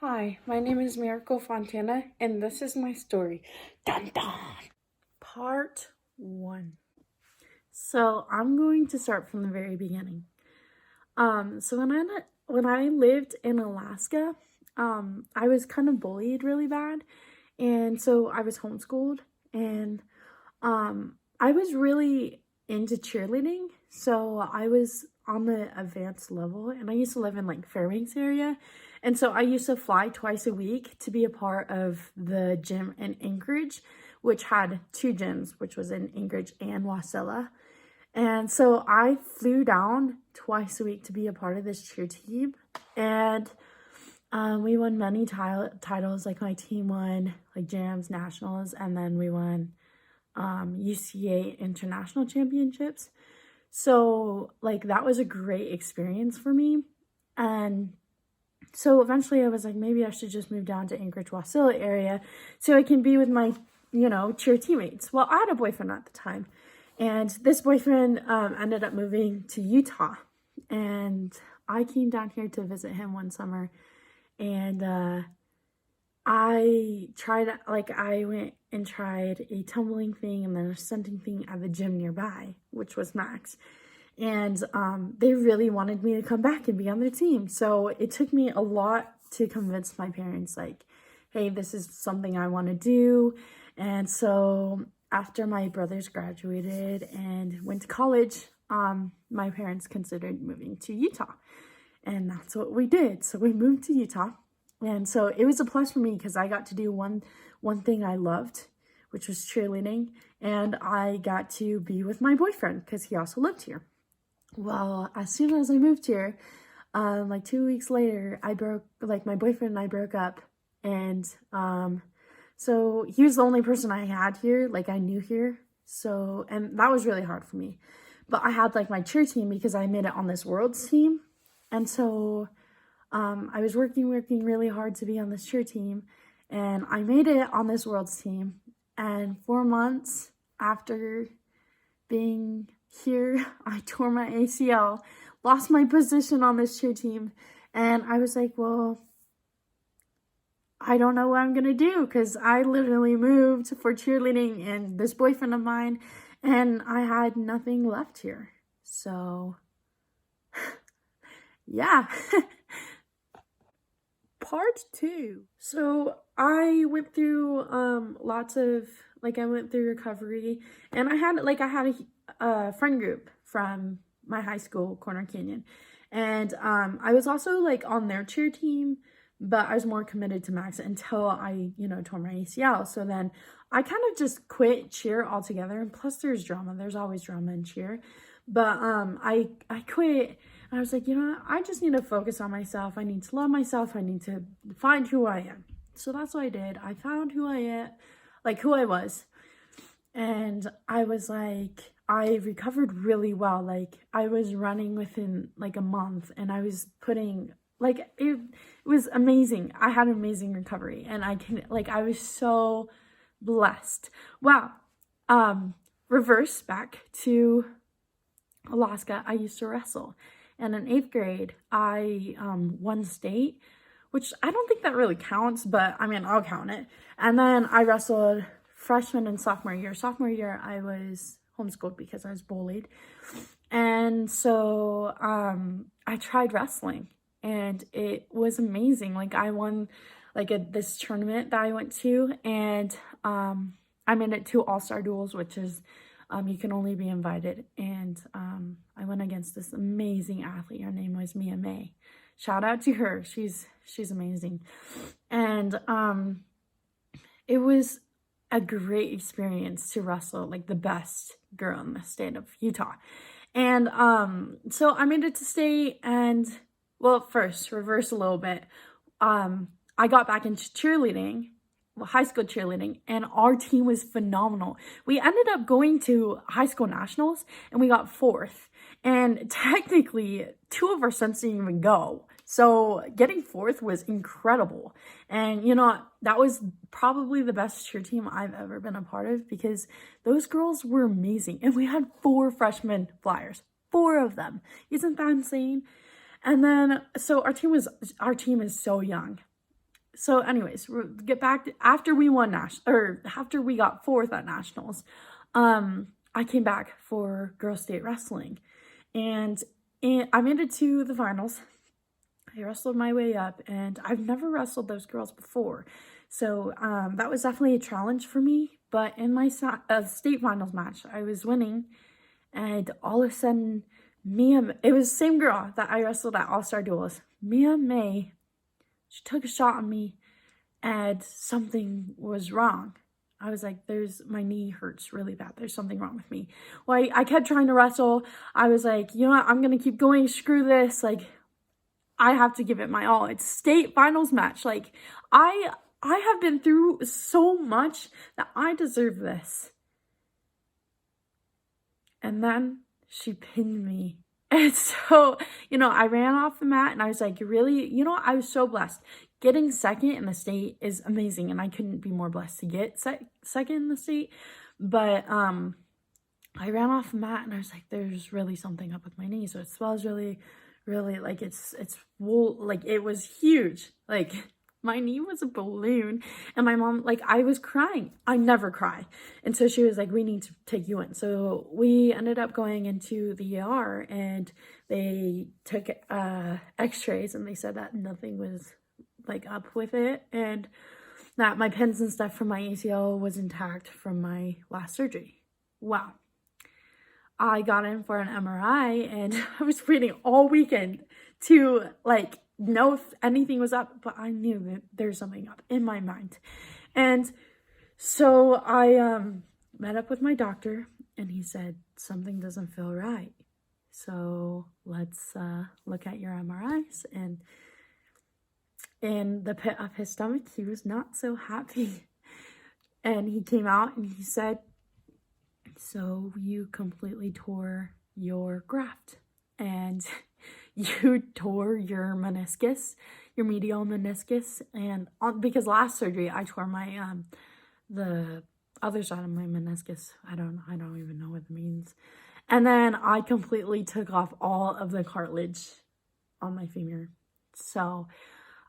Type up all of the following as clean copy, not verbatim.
Hi, my name is Miracle Fontana, and this is my story. Dun dun! Part 1. So I'm going to start from the very beginning. So when I lived in Alaska, I was kind of bullied really bad, and so I was homeschooled, and I was really into cheerleading. So I was on the advanced level, and I used to live in like Fairbanks area. And so I used to fly twice a week to be a part of the gym in Anchorage, which had two gyms, which was in Anchorage and Wasilla. And so I flew down twice a week to be a part of this cheer team. And we won many titles. Like my team won like jams, nationals, and then we won UCA international championships. So like that was a great experience for me. And so eventually I was like, maybe I should just move down to Anchorage, Wasilla area so I can be with my, cheer teammates. Well, I had a boyfriend at the time, and this boyfriend ended up moving to Utah. And I came down here to visit him one summer, and I went and tried a tumbling thing and then a stunting thing at the gym nearby, which was Max. And they really wanted me to come back and be on their team. So it took me a lot to convince my parents, like, hey, this is something I want to do. And so after my brothers graduated and went to college, my parents considered moving to Utah. And that's what we did. So we moved to Utah. And so it was a plus for me because I got to do one thing I loved, which was cheerleading. And I got to be with my boyfriend because he also lived here. Well, as soon as I moved here, like 2 weeks later, my boyfriend and I broke up. And so he was the only person I had here, like I knew here. So, and that was really hard for me. But I had like my cheer team because I made it on this world's team. And so I was working really hard to be on this cheer team. And I made it on this world's team. And 4 months after being here, I tore my ACL, lost my position on this cheer team, and I was like, well, I don't know what I'm gonna do because I literally moved for cheerleading and this boyfriend of mine, and I had nothing left here. So, yeah. Part 2. So I went through I went through recovery, and I had a friend group from my high school, Corner Canyon. And I was also like on their cheer team, but I was more committed to Max until I, tore my ACL. So then I kind of just quit cheer altogether. And plus there's drama. There's always drama in cheer. But I quit. And I was like, I just need to focus on myself. I need to love myself. I need to find who I am. So that's what I did. I found who I am, like who I was. And I was like, I recovered really well. Like I was running within like a month, and I was putting it was amazing. I had an amazing recovery, and I was so blessed. Wow. Reverse back to Alaska. I used to wrestle. And in 8th grade, I won state, which I don't think that really counts, but I mean, I'll count it. And then I wrestled freshman and sophomore year. Sophomore year, I was homeschooled because I was bullied. And so I tried wrestling, and it was amazing. Like I won this tournament that I went to, and I made it to All-Star Duels, which is you can only be invited. And I went against this amazing athlete. Her name was Mia May. Shout out to her. She's amazing. And it was a great experience to wrestle like the best girl in the state of Utah. And so I made it to state, and well, first reverse a little bit. I got back into cheerleading, high school cheerleading, and our team was phenomenal. We ended up going to high school nationals, and we got 4th. And technically, 2 of our sons didn't even go. So getting 4th was incredible. And that was probably the best cheer team I've ever been a part of, because those girls were amazing. And we had 4 freshman flyers, 4 of them. Isn't that insane? And then, so our team is so young. So anyways, get back to, after we won after we got fourth at nationals, I came back for girls state wrestling, and I made it to the finals. I wrestled my way up, and I've never wrestled those girls before. So that was definitely a challenge for me. But in my state finals match, I was winning, and all of a sudden, it was the same girl that I wrestled at All-Star Duels. Mia May, she took a shot on me, and something was wrong. I was like, my knee hurts really bad. There's something wrong with me. Well, I kept trying to wrestle. I was like, you know what? I'm going to keep going. Screw this. Like, I have to give it my all. It's state finals match. Like, I have been through so much that I deserve this. And then she pinned me. And so, I ran off the mat and I was like, really, I was so blessed. Getting second in the state is amazing. And I couldn't be more blessed to get second in the state. But I ran off the mat and I was like, there's really something up with my knee. So it swells really, really, like it's like it was huge. Like my knee was a balloon, and my mom, like, I was crying. I never cry. And so she was like, we need to take you in. So we ended up going into the ER, and they took x-rays, and they said that nothing was like up with it, and that my pins and stuff from my ACL was intact from my last surgery. Wow. I got in for an MRI, and I was waiting all weekend to know if anything was up, but I knew that there's something up in my mind. And so I met up with my doctor, and he said, something doesn't feel right. So let's look at your MRIs. And in the pit of his stomach, he was not so happy. And he came out and he said, so you completely tore your graft, and you tore your meniscus, your medial meniscus, and because last surgery I tore my the other side of my meniscus. I don't even know what it means. And then I completely took off all of the cartilage on my femur. So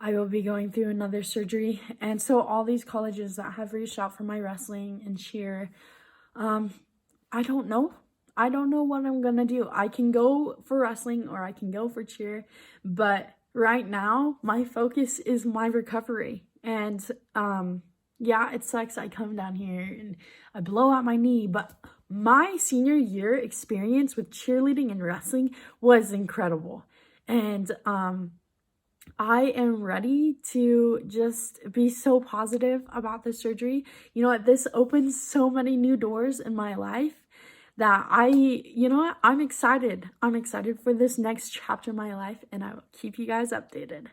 I will be going through another surgery. And so all these colleges that have reached out for my wrestling and cheer, I don't know. I don't know what I'm going to do. I can go for wrestling or I can go for cheer. But right now, my focus is my recovery. And yeah, it sucks. I come down here and I blow out my knee. But my senior year experience with cheerleading and wrestling was incredible. And I am ready to just be so positive about this surgery. You know what? This opens so many new doors in my life that I'm excited. I'm excited for this next chapter of my life, and I will keep you guys updated.